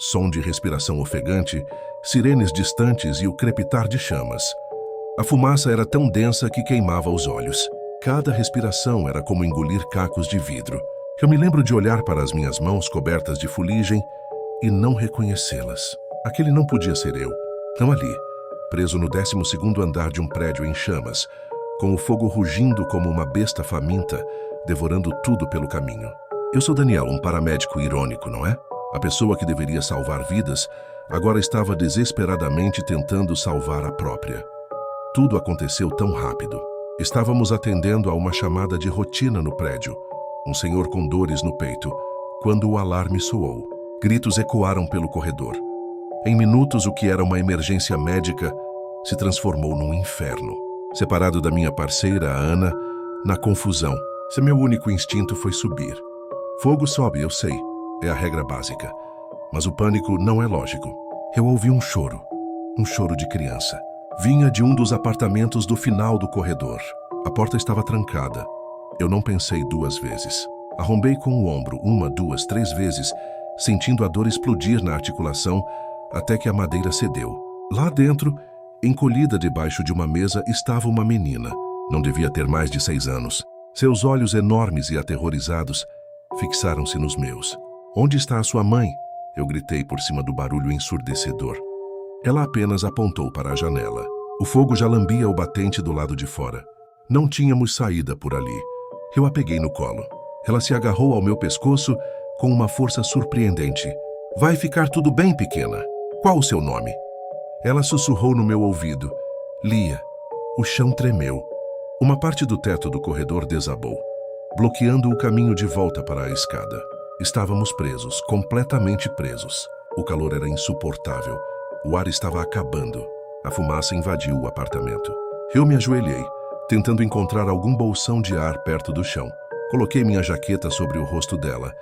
som de respiração ofegante, sirenes distantes e o crepitar de chamas. A fumaça era tão densa que queimava os olhos. Cada respiração era como engolir cacos de vidro. Eu me lembro de olhar para as minhas mãos cobertas de fuligem e não reconhecê-las. Aquele não podia ser eu. Não ali, preso no 12º andar de um prédio em chamas, com o fogo rugindo como uma besta faminta, devorando tudo pelo caminho. Eu sou Daniel, um paramédico irônico, não é? A pessoa que deveria salvar vidas, agora estava desesperadamente tentando salvar a própria. Tudo aconteceu tão rápido. Estávamos atendendo a uma chamada de rotina no prédio. Um senhor com dores no peito, quando o alarme soou. Gritos ecoaram pelo corredor. Em minutos, o que era uma emergência médica se transformou num inferno. Separado da minha parceira, a Ana, na confusão, seu meu único instinto foi subir. Fogo sobe, eu sei, é a regra básica. Mas o pânico não é lógico. Eu ouvi um choro de criança. Vinha de um dos apartamentos do final do corredor. A porta estava trancada. Eu não pensei 2 vezes. Arrombei com o ombro 1, 2, 3 vezes, sentindo a dor explodir na articulação até que a madeira cedeu. Lá dentro, encolhida debaixo de uma mesa, estava uma menina. Não devia ter mais de 6 anos. Seus olhos enormes e aterrorizados fixaram-se nos meus. "Onde está a sua mãe?" Eu gritei por cima do barulho ensurdecedor. Ela apenas apontou para a janela. O fogo já lambia o batente do lado de fora. Não tínhamos saída por ali. Eu a peguei no colo. Ela se agarrou ao meu pescoço com uma força surpreendente. "Vai ficar tudo bem, pequena. Qual o seu nome?" Ela sussurrou no meu ouvido. "Lia." O chão tremeu. Uma parte do teto do corredor desabou, bloqueando o caminho de volta para a escada. Estávamos presos, completamente presos. O calor era insuportável. O ar estava acabando. A fumaça invadiu o apartamento. Eu me ajoelhei, tentando encontrar algum bolsão de ar perto do chão. Coloquei minha jaqueta sobre o rosto dela,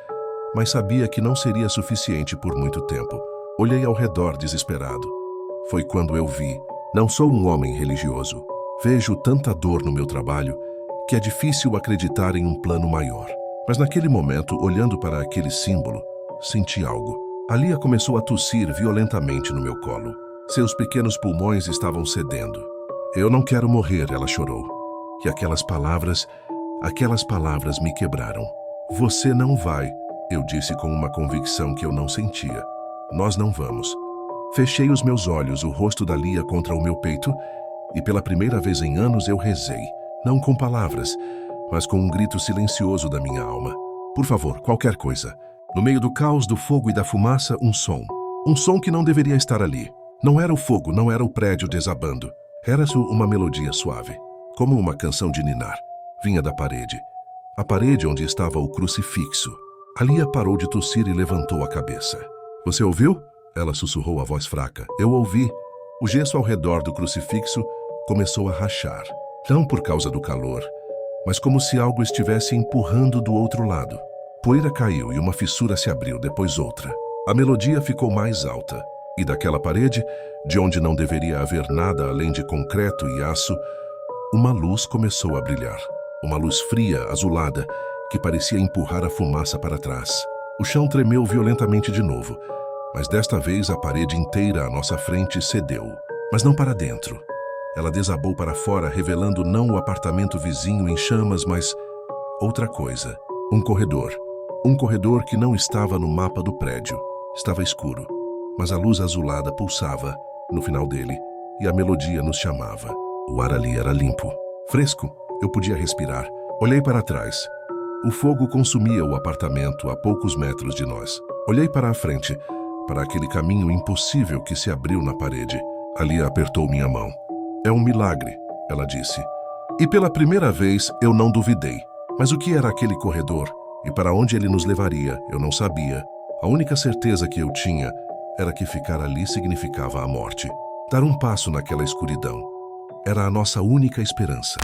mas sabia que não seria suficiente por muito tempo. Olhei ao redor desesperado. Foi quando eu vi. Não sou um homem religioso. Vejo tanta dor no meu trabalho que é difícil acreditar em um plano maior. Mas naquele momento, olhando para aquele símbolo, senti algo. A Lia começou a tossir violentamente no meu colo. Seus pequenos pulmões estavam cedendo. "Eu não quero morrer", ela chorou. E aquelas palavras me quebraram. "Você não vai", eu disse com uma convicção que eu não sentia. "Nós não vamos." Fechei os meus olhos, o rosto da Lia contra o meu peito, e pela primeira vez em anos eu rezei. Não com palavras, mas com um grito silencioso da minha alma. "Por favor, qualquer coisa." No meio do caos do fogo e da fumaça, um som. Um som que não deveria estar ali. Não era o fogo, não era o prédio desabando. Era uma melodia suave, como uma canção de ninar. Vinha da parede. A parede onde estava o crucifixo. A Lia parou de tossir e levantou a cabeça. "Você ouviu?" Ela sussurrou a voz fraca. Eu ouvi. O gesso ao redor do crucifixo começou a rachar. Não por causa do calor, mas como se algo estivesse empurrando do outro lado. Poeira caiu e uma fissura se abriu, depois outra. A melodia ficou mais alta. E daquela parede, de onde não deveria haver nada além de concreto e aço, uma luz começou a brilhar. Uma luz fria, azulada, que parecia empurrar a fumaça para trás. O chão tremeu violentamente de novo, mas desta vez a parede inteira à nossa frente cedeu. Mas não para dentro. Ela desabou para fora, revelando não o apartamento vizinho em chamas, mas outra coisa. Um corredor. Um corredor que não estava no mapa do prédio. Estava escuro, mas a luz azulada pulsava no final dele e a melodia nos chamava. O ar ali era limpo, fresco. Eu podia respirar. Olhei para trás. O fogo consumia o apartamento a poucos metros de nós. Olhei para a frente, para aquele caminho impossível que se abriu na parede. Ali apertou minha mão. "É um milagre", ela disse. E pela primeira vez eu não duvidei. Mas o que era aquele corredor? E para onde ele nos levaria, eu não sabia. A única certeza que eu tinha era que ficar ali significava a morte. Dar um passo naquela escuridão era a nossa única esperança.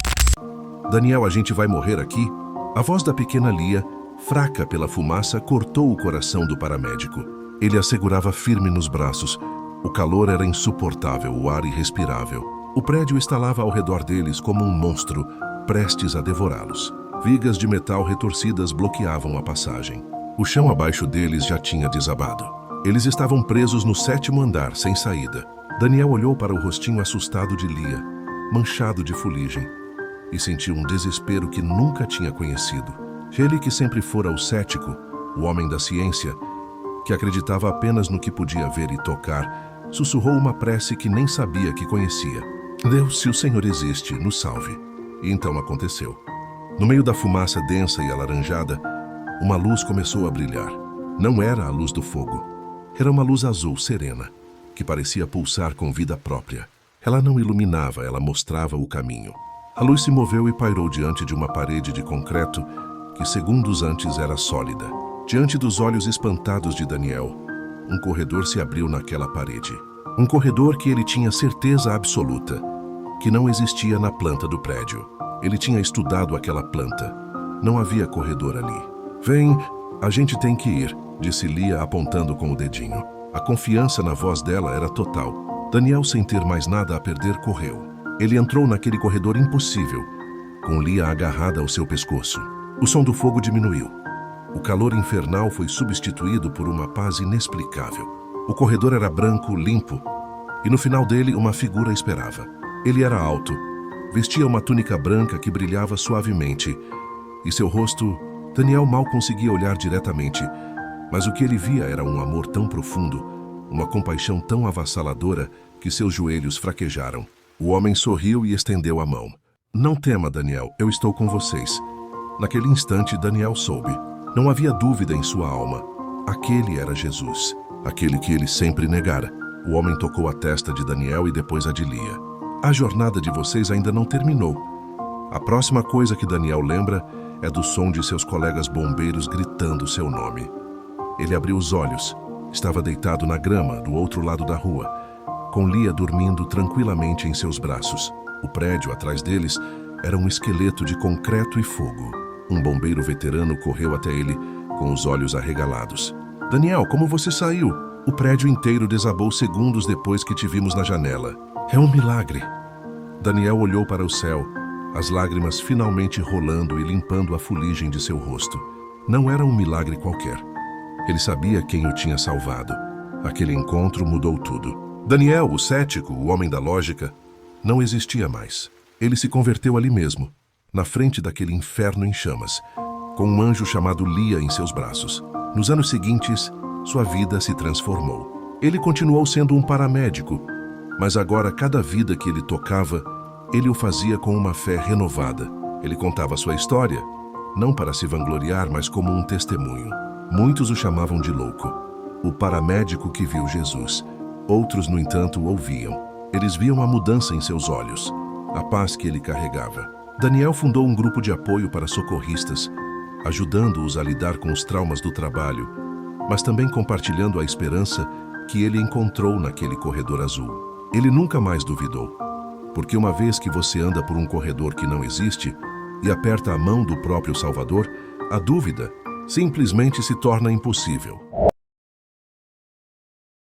"Daniel, a gente vai morrer aqui?" A voz da pequena Lia, fraca pela fumaça, cortou o coração do paramédico. Ele a segurava firme nos braços. O calor era insuportável, o ar irrespirável. O prédio estalava ao redor deles como um monstro, prestes a devorá-los. Vigas de metal retorcidas bloqueavam a passagem. O chão abaixo deles já tinha desabado. Eles estavam presos no 7º andar, sem saída. Daniel olhou para o rostinho assustado de Lia, manchado de fuligem, e sentiu um desespero que nunca tinha conhecido. Ele, que sempre fora o cético, o homem da ciência, que acreditava apenas no que podia ver e tocar, sussurrou uma prece que nem sabia que conhecia. Deus, se o Senhor existe, nos salve. E então aconteceu. No meio da fumaça densa e alaranjada, uma luz começou a brilhar. Não era a luz do fogo. Era uma luz azul serena, que parecia pulsar com vida própria. Ela não iluminava, ela mostrava o caminho. A luz se moveu e pairou diante de uma parede de concreto que segundos antes era sólida. Diante dos olhos espantados de Daniel, um corredor se abriu naquela parede. Um corredor que ele tinha certeza absoluta que não existia na planta do prédio. Ele tinha estudado aquela planta. Não havia corredor ali. Vem, a gente tem que ir, disse Lia apontando com o dedinho. A confiança na voz dela era total. Daniel, sem ter mais nada a perder, correu. Ele entrou naquele corredor impossível, com Lia agarrada ao seu pescoço. O som do fogo diminuiu. O calor infernal foi substituído por uma paz inexplicável. O corredor era branco, limpo, e no final dele uma figura esperava. Ele era alto, vestia uma túnica branca que brilhava suavemente, e seu rosto, Daniel mal conseguia olhar diretamente, mas o que ele via era um amor tão profundo, uma compaixão tão avassaladora que seus joelhos fraquejaram. O homem sorriu e estendeu a mão. Não tema, Daniel, eu estou com vocês. Naquele instante, Daniel soube. Não havia dúvida em sua alma. Aquele era Jesus, aquele que ele sempre negara. O homem tocou a testa de Daniel e depois a de Lia. A jornada de vocês ainda não terminou. A próxima coisa que Daniel lembra é do som de seus colegas bombeiros gritando seu nome. Ele abriu os olhos. Estava deitado na grama, do outro lado da rua, com Lia dormindo tranquilamente em seus braços. O prédio atrás deles era um esqueleto de concreto e fogo. Um bombeiro veterano correu até ele, com os olhos arregalados. Daniel, como você saiu? O prédio inteiro desabou segundos depois que te vimos na janela. É um milagre. Daniel olhou para o céu, as lágrimas finalmente rolando e limpando a fuligem de seu rosto. Não era um milagre qualquer. Ele sabia quem o tinha salvado. Aquele encontro mudou tudo. Daniel, o cético, o homem da lógica, não existia mais. Ele se converteu ali mesmo, na frente daquele inferno em chamas, com um anjo chamado Lia em seus braços. Nos anos seguintes, sua vida se transformou. Ele continuou sendo um paramédico, mas agora cada vida que ele tocava, ele o fazia com uma fé renovada. Ele contava sua história, não para se vangloriar, mas como um testemunho. Muitos o chamavam de louco, o paramédico que viu Jesus. Outros, no entanto, o ouviam. Eles viam a mudança em seus olhos, a paz que ele carregava. Daniel fundou um grupo de apoio para socorristas, ajudando-os a lidar com os traumas do trabalho, mas também compartilhando a esperança que ele encontrou naquele corredor azul. Ele nunca mais duvidou, porque uma vez que você anda por um corredor que não existe e aperta a mão do próprio Salvador, a dúvida simplesmente se torna impossível.